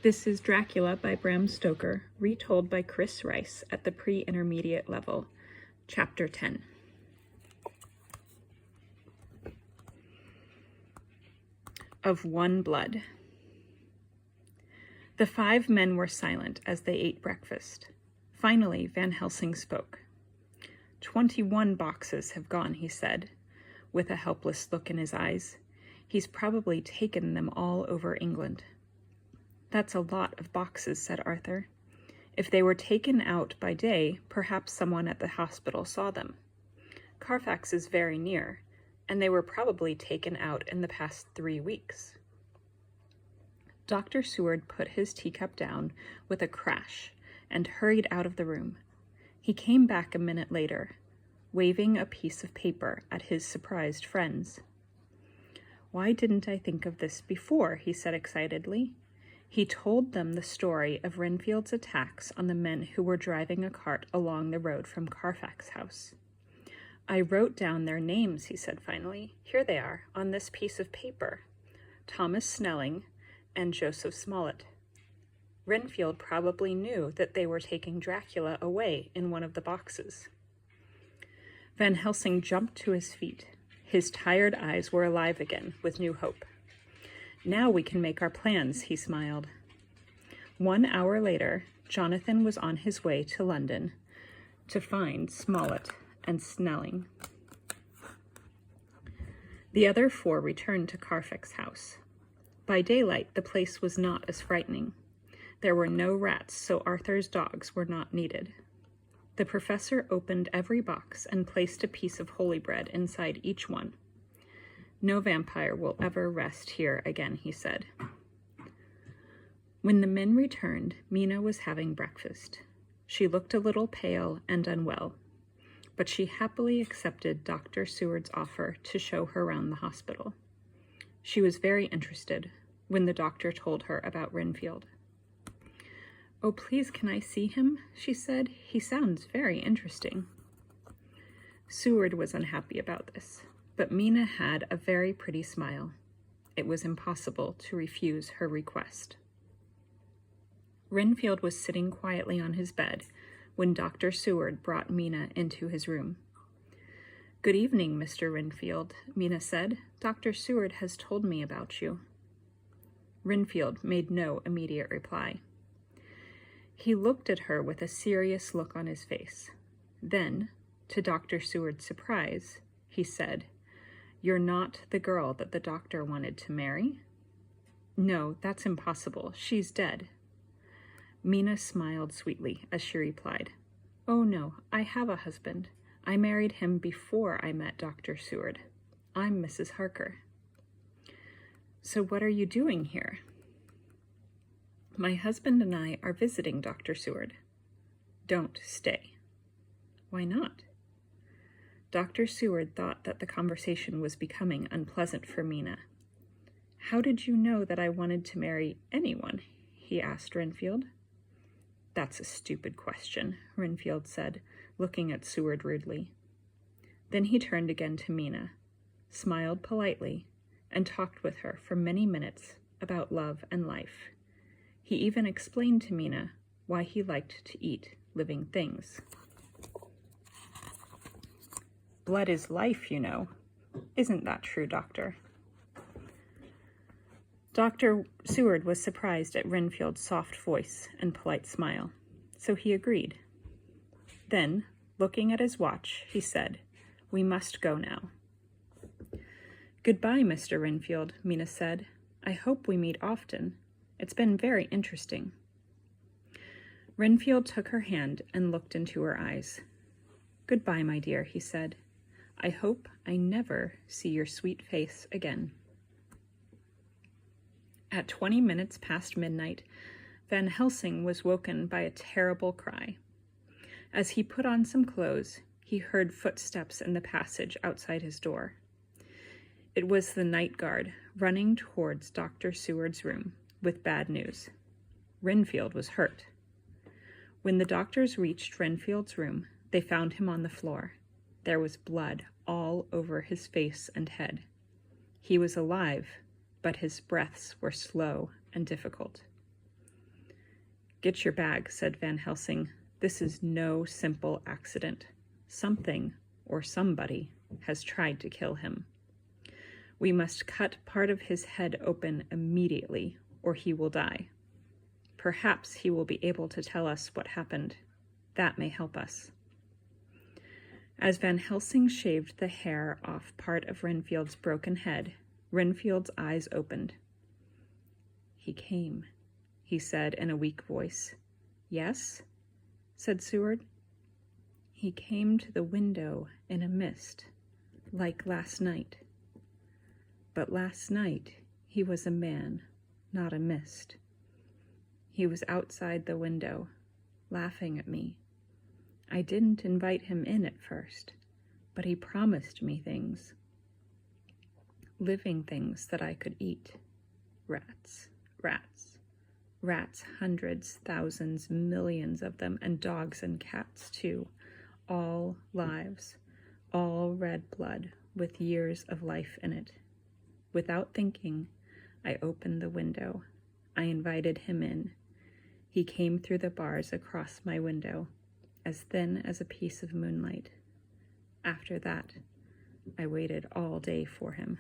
This is Dracula by Bram Stoker, retold by Chris Rice at the pre-intermediate level, Chapter 10. Of One Blood. The 5 men were silent as they ate breakfast. Finally, Van Helsing spoke. 21 boxes have gone, he said, with a helpless look in his eyes. He's probably taken them all over England. That's a lot of boxes, said Arthur. If they were taken out by day, perhaps someone at the hospital saw them. Carfax is very near, and they were probably taken out in the past 3 weeks. Dr. Seward put his teacup down with a crash and hurried out of the room. He came back a minute later, waving a piece of paper at his surprised friends. "Why didn't I think of this before?" he said excitedly. He told them the story of Renfield's attacks on the men who were driving a cart along the road from Carfax House. "I wrote down their names," he said finally. "Here they are, on this piece of paper. Thomas Snelling and Joseph Smollett. Renfield probably knew that they were taking Dracula away in one of the boxes." Van Helsing jumped to his feet. His tired eyes were alive again with new hope. "Now we can make our plans," he smiled. 1 hour later, Jonathan was on his way to London to find Smollett and Snelling. The other 4 returned to Carfax House. By daylight, the place was not as frightening. There were no rats, so Arthur's dogs were not needed. The professor opened every box and placed a piece of holy bread inside each one. "No vampire will ever rest here again," he said. When the men returned, Mina was having breakfast. She looked a little pale and unwell, but she happily accepted Dr. Seward's offer to show her around the hospital. She was very interested when the doctor told her about Renfield. "Oh, please, can I see him?" she said. "He sounds very interesting." Seward was unhappy about this, but Mina had a very pretty smile. It was impossible to refuse her request. Renfield was sitting quietly on his bed when Dr. Seward brought Mina into his room. "Good evening, Mr. Renfield," Mina said. "Dr. Seward has told me about you." Renfield made no immediate reply. He looked at her with a serious look on his face. Then, to Dr. Seward's surprise, he said, "You're not the girl that the doctor wanted to marry?" "No, that's impossible. She's dead." Mina smiled sweetly as she replied, "Oh no, I have a husband. I married him before I met Dr. Seward. I'm Mrs. Harker." "So what are you doing here?" "My husband and I are visiting Dr. Seward." "Don't stay." "Why not?" Dr. Seward thought that the conversation was becoming unpleasant for Mina. "How did you know that I wanted to marry anyone?" he asked Renfield. "That's a stupid question," Renfield said, looking at Seward rudely. Then he turned again to Mina, smiled politely, and talked with her for many minutes about love and life. He even explained to Mina why he liked to eat living things. "Blood is life, you know. Isn't that true, Doctor?" Dr. Seward was surprised at Renfield's soft voice and polite smile, so he agreed. Then, looking at his watch, he said, "We must go now." "Goodbye, Mr. Renfield," Mina said. "I hope we meet often. It's been very interesting." Renfield took her hand and looked into her eyes. "Goodbye, my dear," he said. "I hope I never see your sweet face again." At 20 minutes past midnight, Van Helsing was woken by a terrible cry. As he put on some clothes, he heard footsteps in the passage outside his door. It was the night guard running towards Dr. Seward's room with bad news. Renfield was hurt. When the doctors reached Renfield's room, they found him on the floor. There was blood all over his face and head. He was alive, but his breaths were slow and difficult. Get your bag, said Van Helsing. This is no simple accident. Something, or somebody, has tried to kill him. We must cut part of his head open immediately, or he will die. Perhaps he will be able to tell us what happened. That may help us. As Van Helsing shaved the hair off part of Renfield's broken head, Renfield's eyes opened. He came, he said in a weak voice. Yes? Said Seward. He came to the window in a mist, like last night. But last night he was a man, not a mist. He was outside the window, laughing at me. I didn't invite him in at first, but he promised me things. Living things that I could eat. Rats, rats, rats, hundreds, thousands, millions of them, and dogs and cats too. All lives, all red blood with years of life in it. Without thinking, I opened the window. I invited him in. He came through the bars across my window, as thin as a piece of moonlight. After that, I waited all day for him.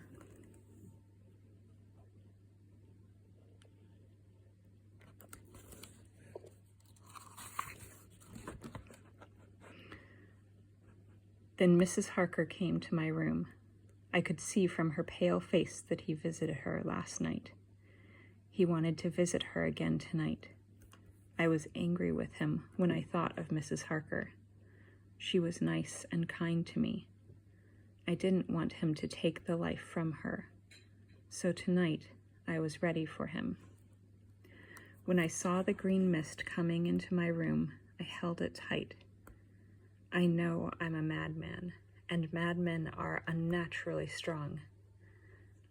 Then Mrs. Harker came to my room. I could see from her pale face that he visited her last night. He wanted to visit her again tonight. I was angry with him when I thought of Mrs. Harker. She was nice and kind to me. I didn't want him to take the life from her. So tonight, I was ready for him. When I saw the green mist coming into my room, I held it tight. I know I'm a madman, and madmen are unnaturally strong.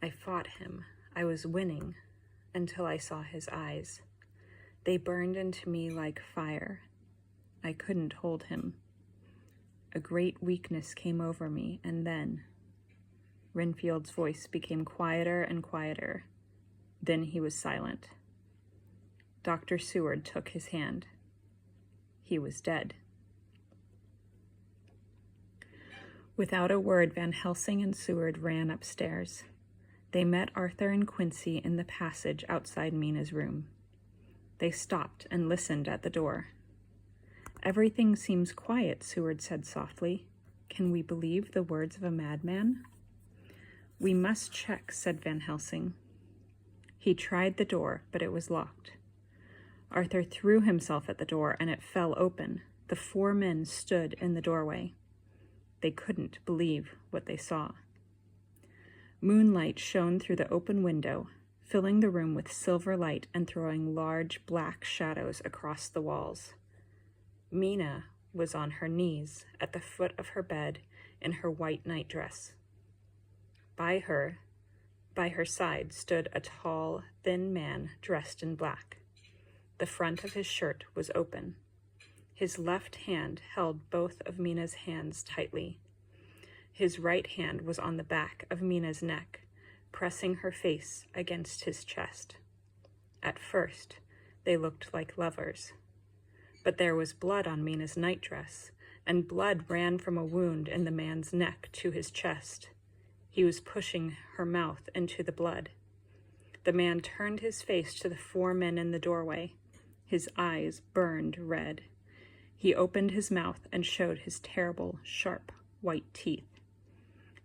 I fought him. I was winning until I saw his eyes. They burned into me like fire. I couldn't hold him. A great weakness came over me, and then Renfield's voice became quieter and quieter. Then he was silent. Dr. Seward took his hand. He was dead. Without a word, Van Helsing and Seward ran upstairs. They met Arthur and Quincy in the passage outside Mina's room. They stopped and listened at the door. Everything seems quiet, Seward said softly. Can we believe the words of a madman? We must check, said Van Helsing. He tried the door, but it was locked. Arthur threw himself at the door, and it fell open. The 4 men stood in the doorway. They couldn't believe what they saw. Moonlight shone through the open window, filling the room with silver light and throwing large black shadows across the walls. Mina was on her knees at the foot of her bed in her white nightdress. By her side stood a tall, thin man dressed in black. The front of his shirt was open. His left hand held both of Mina's hands tightly. His right hand was on the back of Mina's neck, pressing her face against his chest. At first, they looked like lovers. But there was blood on Mina's nightdress, and blood ran from a wound in the man's neck to his chest. He was pushing her mouth into the blood. The man turned his face to the 4 men in the doorway. His eyes burned red. He opened his mouth and showed his terrible, sharp, white teeth.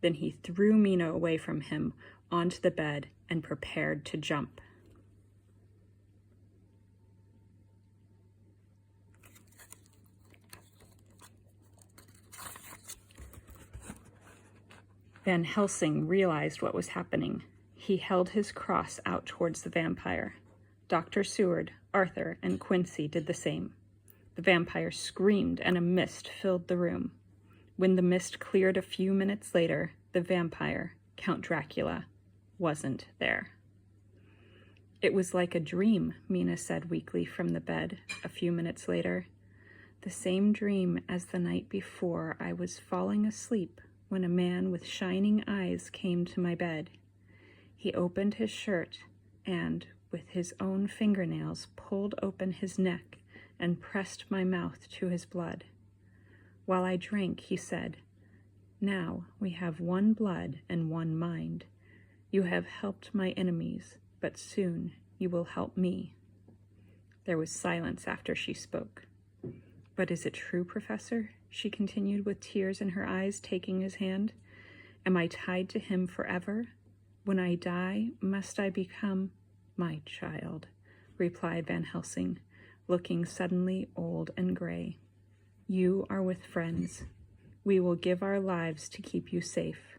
Then he threw Mina away from him onto the bed and prepared to jump. Van Helsing realized what was happening. He held his cross out towards the vampire. Dr. Seward, Arthur, and Quincy did the same. The vampire screamed, and a mist filled the room. When the mist cleared a few minutes later, the vampire, Count Dracula, wasn't there. It was like a dream, Mina said weakly from the bed a few minutes later. The same dream as the night before. I was falling asleep when a man with shining eyes came to my bed. He opened his shirt and, with his own fingernails, pulled open his neck and pressed my mouth to his blood. While I drank, he said, "Now we have one blood and one mind. You have helped my enemies, but soon you will help me." There was silence after she spoke. "But is it true, Professor?" she continued with tears in her eyes, taking his hand. "Am I tied to him forever? When I die, must I become—" "My child," replied Van Helsing, looking suddenly old and gray. "You are with friends. We will give our lives to keep you safe.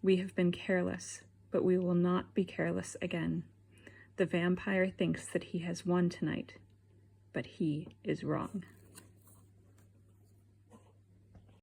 We have been careless, but we will not be careless again. The vampire thinks that he has won tonight, but he is wrong."